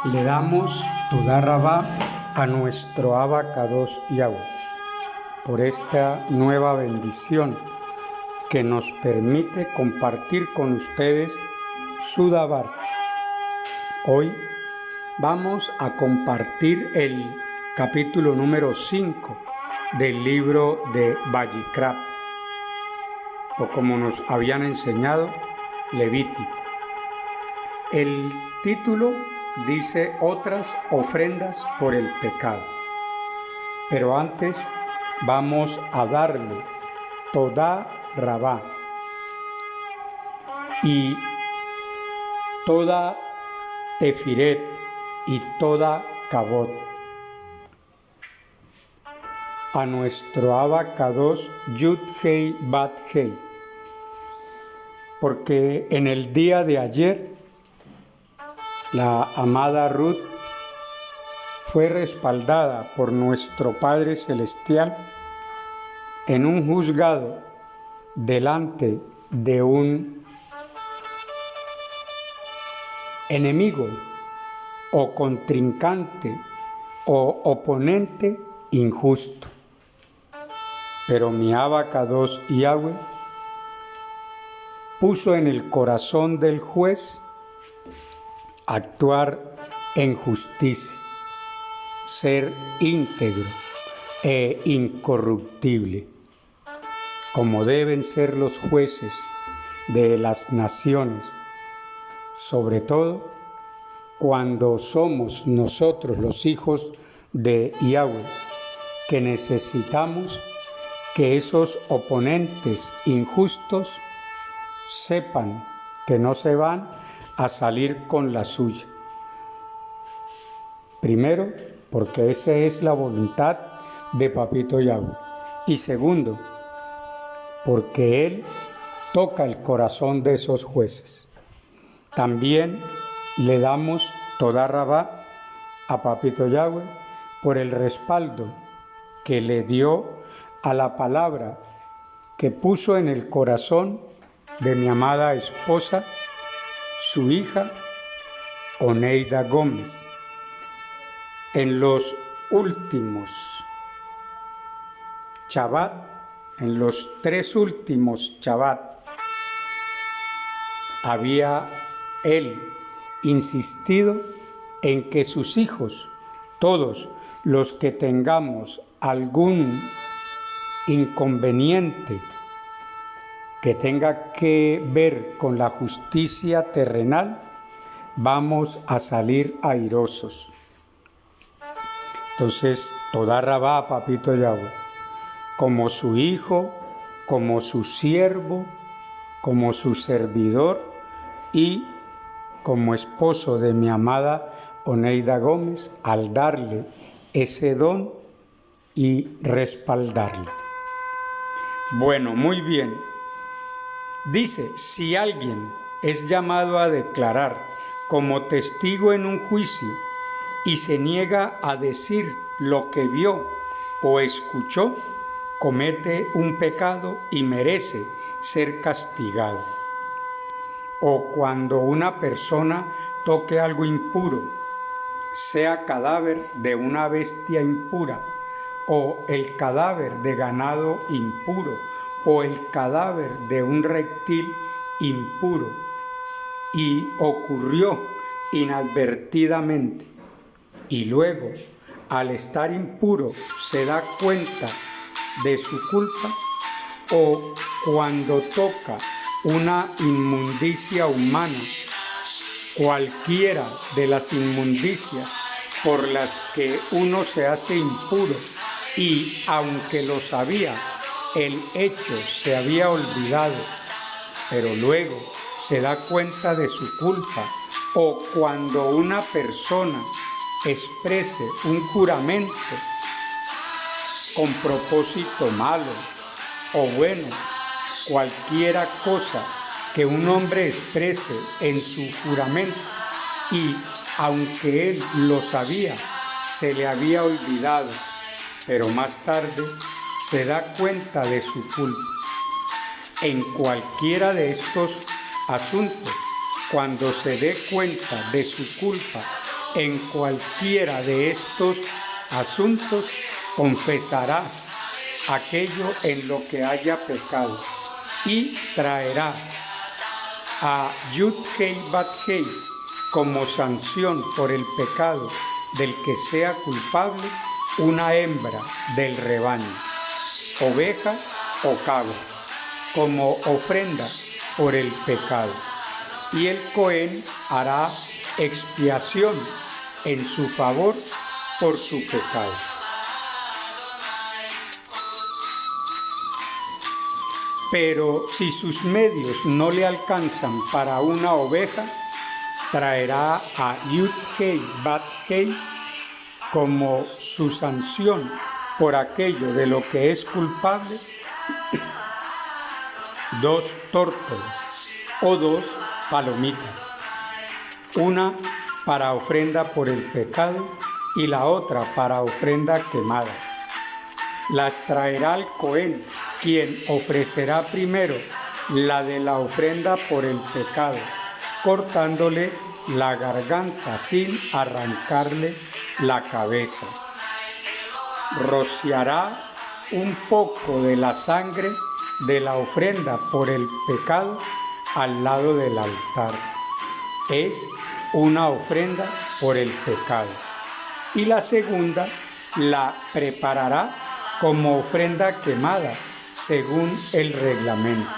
Le damos toda rabá a nuestro Abacados Yahweh por esta nueva bendición que nos permite compartir con ustedes su Dabar. Hoy vamos a compartir el capítulo número 5 del libro de Vayikra, o como nos habían enseñado, Levítico. El título dice otras ofrendas por el pecado. Pero antes vamos a darle toda rabá y toda tefiret y toda kabod a nuestro Abacados Yud Hei Bat Hei, porque en el día de ayer la amada Ruth fue respaldada por nuestro Padre Celestial en un juzgado delante de un enemigo o contrincante o oponente injusto. Pero mi Abacados Yahweh puso en el corazón del juez actuar en justicia, ser íntegro e incorruptible, como deben ser los jueces de las naciones, sobre todo cuando somos nosotros los hijos de Yahweh, que necesitamos que esos oponentes injustos sepan que no se van a salir con la suya. Primero, porque esa es la voluntad de Papito Yahweh. Y segundo, porque Él toca el corazón de esos jueces. También le damos toda rabá a Papito Yahweh por el respaldo que le dio a la palabra que puso en el corazón de mi amada esposa, su hija Oneida Gómez. En los últimos Shabbat, en los 3 últimos Shabbat, había él insistido en que sus hijos, todos los que tengamos algún inconveniente que tenga que ver con la justicia terrenal, vamos a salir airosos. Entonces, toda rabá a Papito Yahweh, como su hijo, como su siervo, como su servidor y como esposo de mi amada Oneida Gómez, al darle ese don y respaldarla. Bueno, muy bien. Dice, si alguien es llamado a declarar como testigo en un juicio y se niega a decir lo que vio o escuchó, comete un pecado y merece ser castigado. O cuando una persona toque algo impuro, sea cadáver de una bestia impura, o el cadáver de ganado impuro, o el cadáver de un reptil impuro, y ocurrió inadvertidamente, y luego, al estar impuro, se da cuenta de su culpa, o cuando toca una inmundicia humana, cualquiera de las inmundicias por las que uno se hace impuro, y aunque lo sabía, el hecho se había olvidado, pero luego se da cuenta de su culpa, o cuando una persona exprese un juramento con propósito malo o bueno, cualquiera cosa que un hombre exprese en su juramento y aunque él lo sabía, se le había olvidado, pero más tarde se da cuenta de su culpa. En cualquiera de estos asuntos, cuando se dé cuenta de su culpa en cualquiera de estos asuntos confesará aquello en lo que haya pecado y traerá a Yud-Hei Bat-Hei como sanción por el pecado del que sea culpable una hembra del rebaño, oveja o cabra, como ofrenda por el pecado. Y el Cohen hará expiación en su favor por su pecado. Pero si sus medios no le alcanzan para una oveja, traerá a Yud-Hei Bat-Hei como su sanción por aquello de lo que es culpable 2 tórtolas o 2 palomitas, una para ofrenda por el pecado y la otra para ofrenda quemada. Las traerá al Cohen, quien ofrecerá primero la de la ofrenda por el pecado, cortándole la garganta sin arrancarle la cabeza. Rociará un poco de la sangre de la ofrenda por el pecado al lado del altar. Es una ofrenda por el pecado. Y la segunda la preparará como ofrenda quemada, según el reglamento.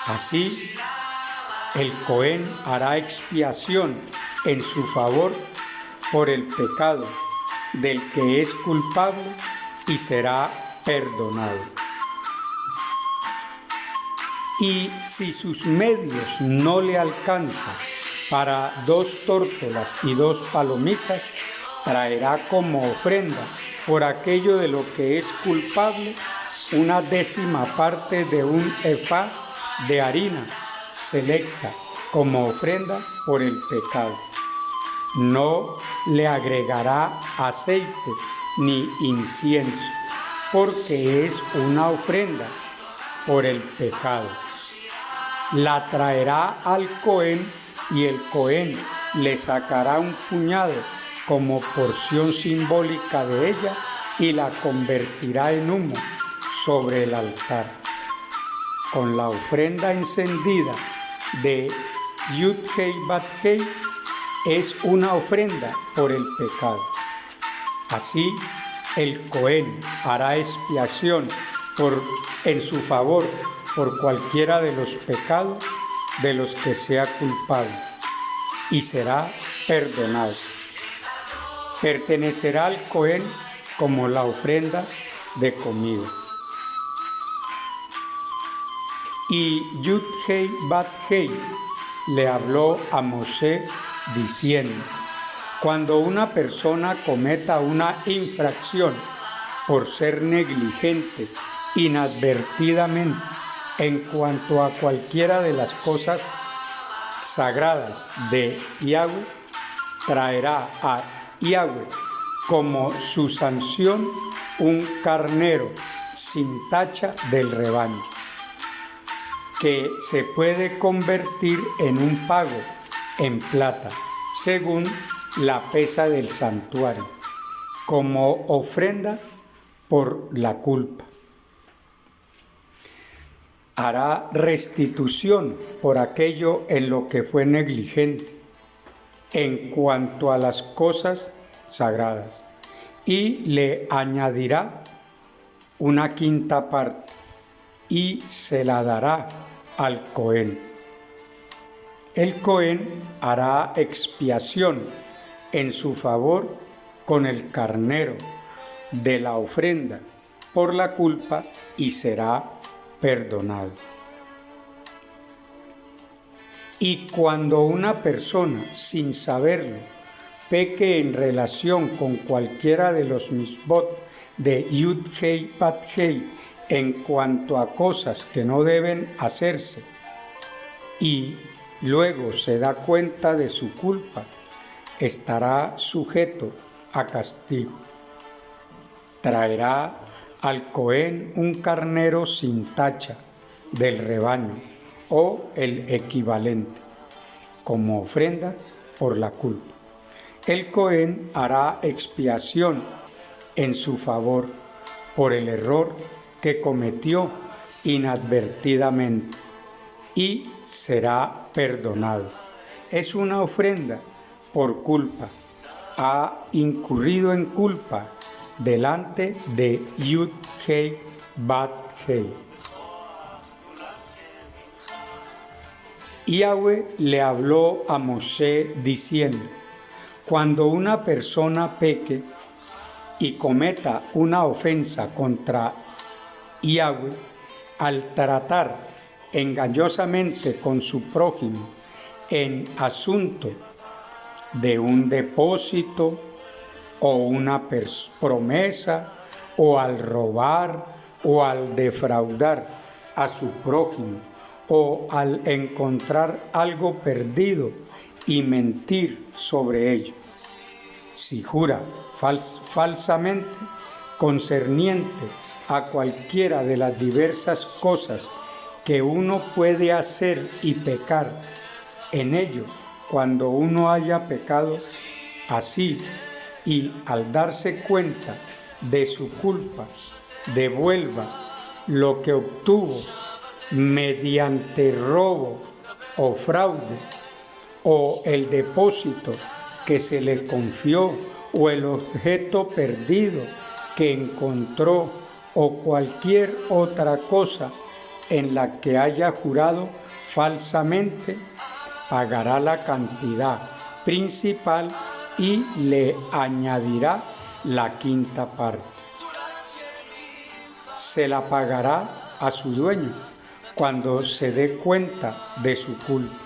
Así, el Cohen hará expiación en su favor por el pecado del que es culpable y será perdonado. Y si sus medios no le alcanzan para 2 tórtolas y 2 palomitas, traerá como ofrenda por aquello de lo que es culpable una 10ª parte de un efá de harina selecta como ofrenda por el pecado. No le agregará aceite ni incienso, porque es una ofrenda por el pecado. La traerá al Cohen y el Cohen le sacará un puñado como porción simbólica de ella y la convertirá en humo sobre el altar. Con la ofrenda encendida de Yud-Hei Bat-Hei es una ofrenda por el pecado. Así, el Cohen hará expiación en su favor por cualquiera de los pecados de los que sea culpable y será perdonado. Pertenecerá al Cohen como la ofrenda de comida. Y Yud-Hei Bat-Hei le habló a Moshe diciendo: cuando una persona cometa una infracción por ser negligente inadvertidamente en cuanto a cualquiera de las cosas sagradas de Yahweh, traerá a Yahweh como su sanción un carnero sin tacha del rebaño, que se puede convertir en un pago en plata, según la pesa del santuario, como ofrenda por la culpa. Hará restitución por aquello en lo que fue negligente, en cuanto a las cosas sagradas, y le añadirá una 5ª parte, y se la dará al Cohen. El Cohen hará expiación en su favor con el carnero de la ofrenda por la culpa y será perdonado. Y cuando una persona, sin saberlo, peque en relación con cualquiera de los misbot de Yud-Hei Bat-Hei en cuanto a cosas que no deben hacerse, y luego se da cuenta de su culpa, estará sujeto a castigo. Traerá al Cohen un carnero sin tacha del rebaño o el equivalente, como ofrenda por la culpa. El Cohen hará expiación en su favor por el error que cometió inadvertidamente y será perdonado. Es una ofrenda por culpa. Ha incurrido en culpa delante de Yud-Hei Bat-Hei. Yahweh le habló a Moshe diciendo: cuando una persona peque y cometa una ofensa contra Yahweh, al tratar engañosamente con su prójimo en asunto de un depósito o una promesa, o al robar o al defraudar a su prójimo, o al encontrar algo perdido y mentir sobre ello. Si jura falsamente concerniente a cualquiera de las diversas cosas que uno puede hacer y pecar en ello cuando uno haya pecado así, y al darse cuenta de su culpa devuelva lo que obtuvo mediante robo o fraude, o el depósito que se le confió, o el objeto perdido que encontró, o cualquier otra cosa en la que haya jurado falsamente, pagará la cantidad principal y le añadirá la quinta parte. Se la pagará a su dueño cuando se dé cuenta de su culpa.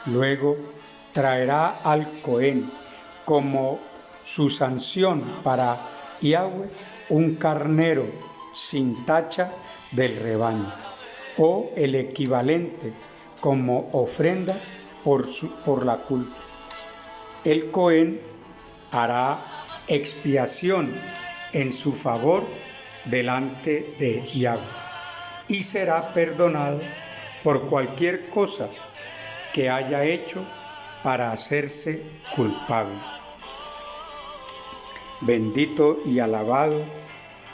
Luego traerá al Cohen como su sanción para Yahweh un carnero sin tacha del rebaño, o el equivalente como ofrenda por la culpa. El Cohen hará expiación en su favor delante de Yahweh y será perdonado por cualquier cosa que haya hecho para hacerse culpable. Bendito y alabado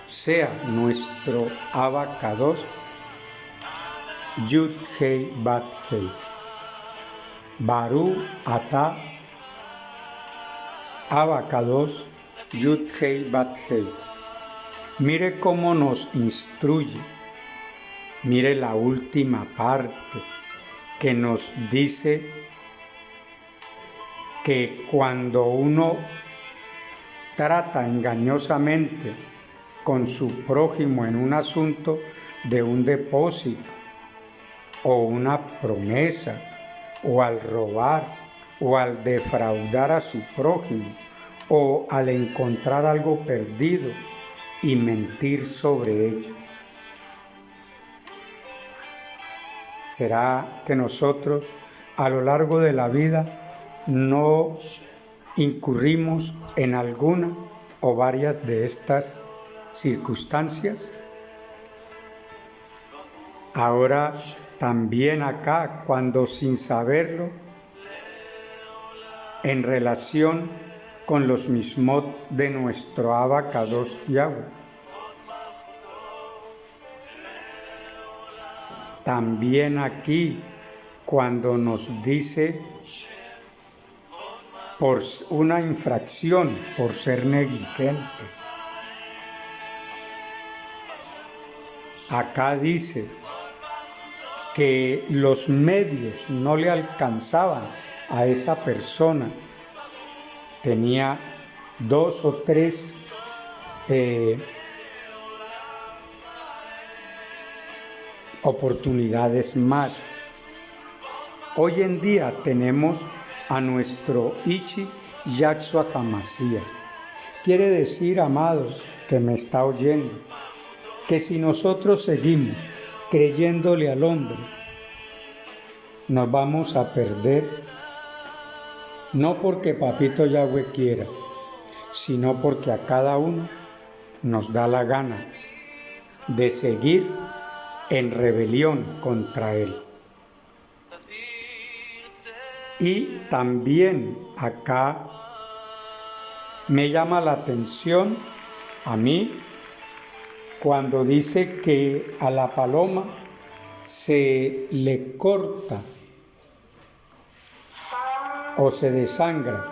sea nuestro Abacados, Yud-Hei Bat-Hei. Baruch Atah Abacados, Yud-Hei Bat-Hei. Mire cómo nos instruye. Mire la última parte que nos dice que cuando uno trata engañosamente con su prójimo en un asunto de un depósito o una promesa, o al robar o al defraudar a su prójimo, o al encontrar algo perdido y mentir sobre ello. ¿Será que nosotros a lo largo de la vida no incurrimos en alguna o varias de estas circunstancias? Ahora también acá, cuando sin saberlo, en relación con los mismot de nuestro Abacados Yahweh, también aquí cuando nos dice por una infracción, por ser negligentes. Acá dice que los medios no le alcanzaban a esa persona. Tenía 2 o 3 oportunidades más. Hoy en día tenemos a nuestro Ichi Yahshua HaMashiach. Quiere decir, amados, que me está oyendo, que si nosotros seguimos creyéndole al hombre, nos vamos a perder, no porque Papito Yahweh quiera, sino porque a cada uno nos da la gana de seguir en rebelión contra Él. Y también acá me llama la atención a mí cuando dice que a la paloma se le corta o se desangra,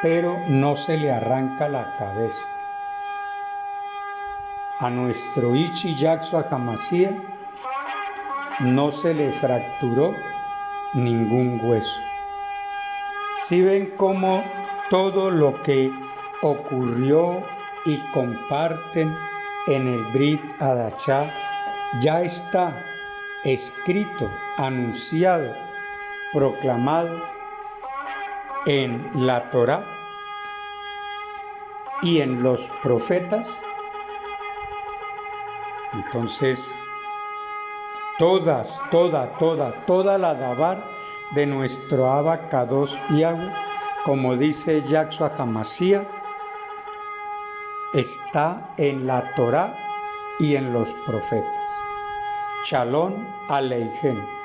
pero no se le arranca la cabeza. A nuestro Ichi Yaxua Jamasía no se le fracturó ningún hueso. Si ven cómo todo lo que ocurrió y comparten en el Brit Hadashah ya está escrito, anunciado, proclamado en la Torá y en los profetas. Entonces, toda la dabar de nuestro Abba Kadosh Yahweh, como dice Yaxua Hamashiach, está en la Torá y en los profetas. Shalom Aleichem.